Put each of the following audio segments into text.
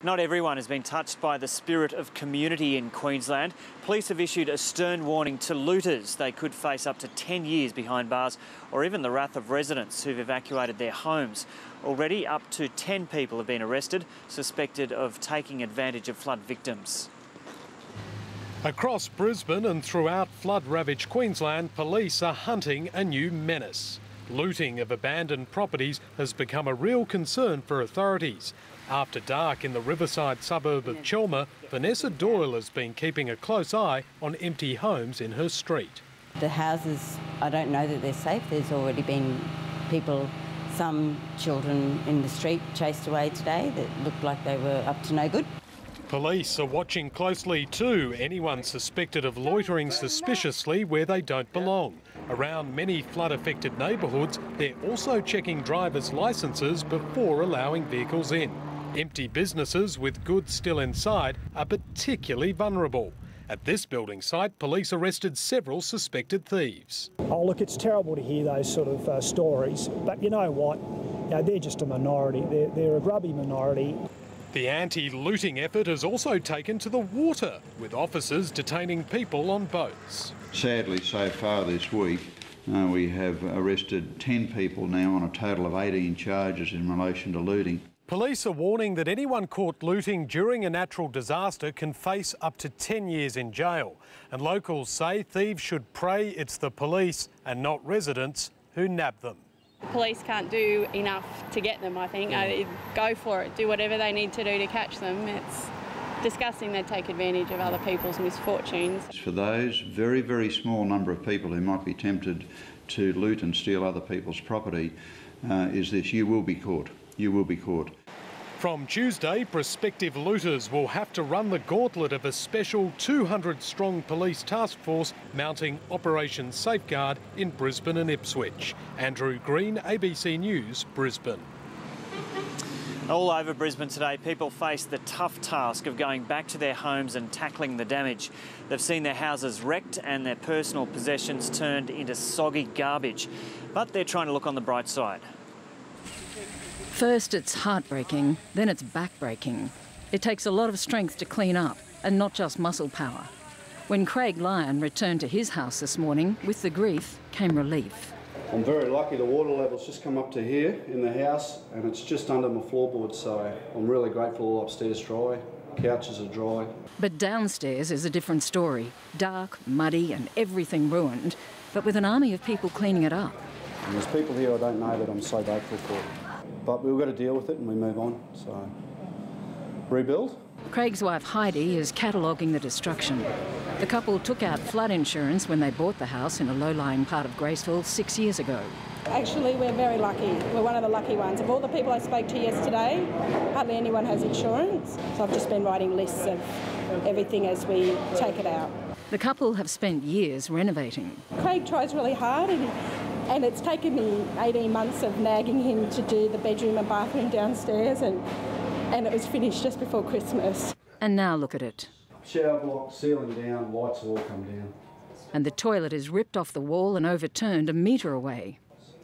Not everyone has been touched by the spirit of community in Queensland. Police have issued a stern warning to looters. They could face up to 10 years behind bars or even the wrath of residents who've evacuated their homes. Already up to 10 people have been arrested, suspected of taking advantage of flood victims. Across Brisbane and throughout flood-ravaged Queensland, police are hunting a new menace. Looting of abandoned properties has become a real concern for authorities. After dark in the riverside suburb of Chelmer, Vanessa Doyle has been keeping a close eye on empty homes in her street. The houses, I don't know that they're safe. There's already been people, some children in the street chased away today that looked like they were up to no good. Police are watching closely too anyone suspected of loitering suspiciously where they don't belong. Around many flood-affected neighbourhoods, they're also checking drivers' licences before allowing vehicles in. Empty businesses with goods still inside are particularly vulnerable. At this building site, police arrested several suspected thieves. Oh, look, it's terrible to hear those sort of stories, but you know what? They're just a minority. They're a grubby minority. The anti-looting effort has also taken to the water, with officers detaining people on boats. Sadly, so far this week, we have arrested 10 people now on a total of 18 charges in relation to looting. Police are warning that anyone caught looting during a natural disaster can face up to 10 years in jail. And locals say thieves should pray it's the police and not residents who nab them. The police can't do enough to get them, I think. Go for it, do whatever they need to do to catch them. It's disgusting they take advantage of other people's misfortunes. For those very, very small number of people who might be tempted to loot and steal other people's property, is this: you will be caught. You will be caught. From Tuesday, prospective looters will have to run the gauntlet of a special 200-strong police task force mounting Operation Safeguard in Brisbane and Ipswich. Andrew Green, ABC News, Brisbane. All over Brisbane today, people face the tough task of going back to their homes and tackling the damage. They've seen their houses wrecked and their personal possessions turned into soggy garbage. But they're trying to look on the bright side. First it's heartbreaking, then it's backbreaking. It takes a lot of strength to clean up, and not just muscle power. When Craig Lyon returned to his house this morning, with the grief came relief. I'm very lucky the water level's just come up to here in the house, and it's just under my floorboards, so I'm really grateful all upstairs dry. Couches are dry. But downstairs is a different story. Dark, muddy and everything ruined, but with an army of people cleaning it up. And there's people here I don't know that I'm so grateful for. But we've got to deal with it and we move on, so rebuild. Craig's wife Heidi is cataloguing the destruction. The couple took out flood insurance when they bought the house in a low-lying part of Graceville 6 years ago. Actually, we're very lucky. We're one of the lucky ones. Of all the people I spoke to yesterday, hardly anyone has insurance. So I've just been writing lists of everything as we take it out. The couple have spent years renovating. Craig tries really hard and it's taken me 18 months of nagging him to do the bedroom and bathroom downstairs and it was finished just before Christmas. And now look at it. Shower block, ceiling down, lights all come down. And the toilet is ripped off the wall and overturned a metre away.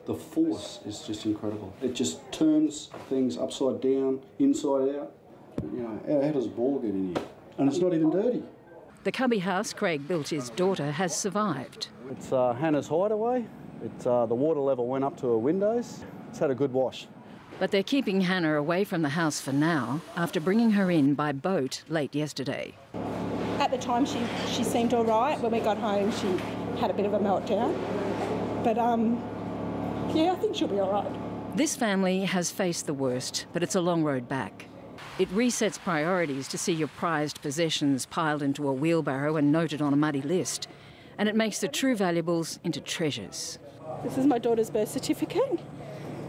The force is just incredible. It just turns things upside down, inside out. You know, how does a ball get in here? And it's not even dirty. The cubby house Craig built his daughter has survived. It's Hannah's hideaway. The water level went up to her windows. It's had a good wash. But they're keeping Hannah away from the house for now, after bringing her in by boat late yesterday. At the time she seemed all right. When we got home she had a bit of a meltdown. But yeah, I think she'll be all right. This family has faced the worst, but it's a long road back. It resets priorities to see your prized possessions piled into a wheelbarrow and noted on a muddy list. And it makes the true valuables into treasures. This is my daughter's birth certificate,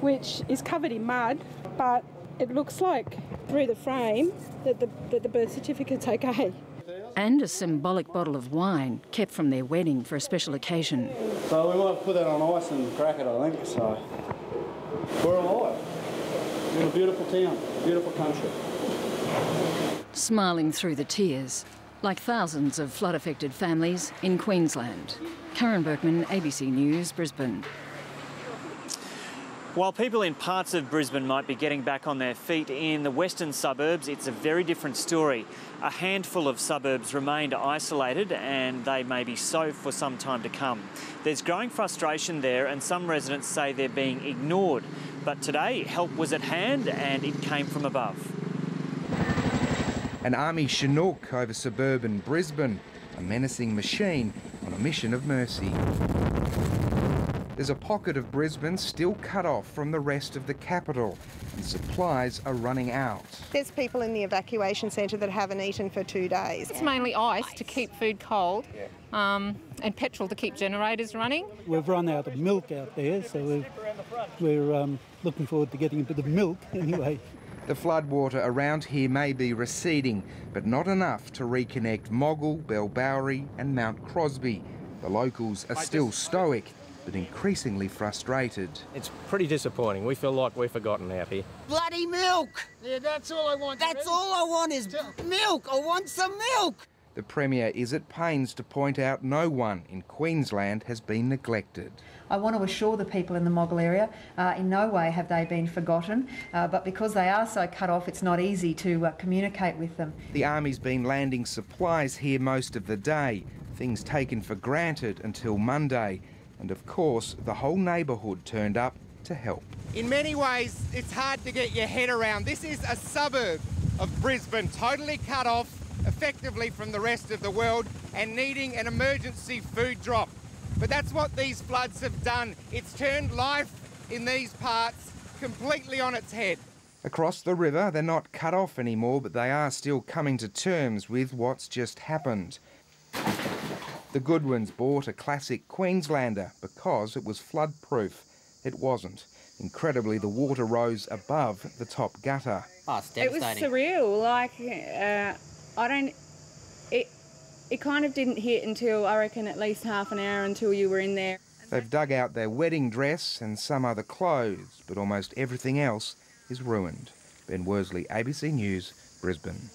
which is covered in mud, but it looks like through the frame that the birth certificate's okay. And a symbolic bottle of wine kept from their wedding for a special occasion. So we might put that on ice and crack it, I think. So we're alive. We're in a beautiful town, beautiful country. Smiling through the tears, like thousands of flood-affected families in Queensland. Karen Berkman, ABC News, Brisbane. While people in parts of Brisbane might be getting back on their feet, in the western suburbs it's a very different story. A handful of suburbs remained isolated and they may be so for some time to come. There's growing frustration there and some residents say they're being ignored. But today help was at hand and it came from above. An army Chinook over suburban Brisbane, a menacing machine on a mission of mercy. There's a pocket of Brisbane still cut off from the rest of the capital and supplies are running out. There's people in the evacuation centre that haven't eaten for 2 days. It's mainly ice to keep food cold and petrol to keep generators running. We've run out of milk out there, so we're looking forward to getting a bit of milk anyway. The floodwater around here may be receding, but not enough to reconnect Moggill, Bellbowrie and Mount Crosby. The locals are still stoic, but increasingly frustrated. It's pretty disappointing. We feel like we're forgotten out here. Bloody milk! Yeah, that's all I want. That's all I want is milk. I want some milk. The Premier is at pains to point out no one in Queensland has been neglected. I want to assure the people in the Moggill area, in no way have they been forgotten, but because they are so cut off, it's not easy to communicate with them. The Army's been landing supplies here most of the day, things taken for granted until Monday. And of course, the whole neighbourhood turned up to help. In many ways, it's hard to get your head around. This is a suburb of Brisbane, totally cut off effectively from the rest of the world and needing an emergency food drop. But that's what these floods have done. It's turned life in these parts completely on its head. Across the river, they're not cut off anymore, but they are still coming to terms with what's just happened. The Goodwins bought a classic Queenslander because it was flood-proof. It wasn't. Incredibly, the water rose above the top gutter. Oh, it's devastating. It was surreal. It kind of didn't hit until, I reckon, at least half an hour until you were in there. They've dug out their wedding dress and some other clothes, but almost everything else is ruined. Ben Worsley, ABC News, Brisbane.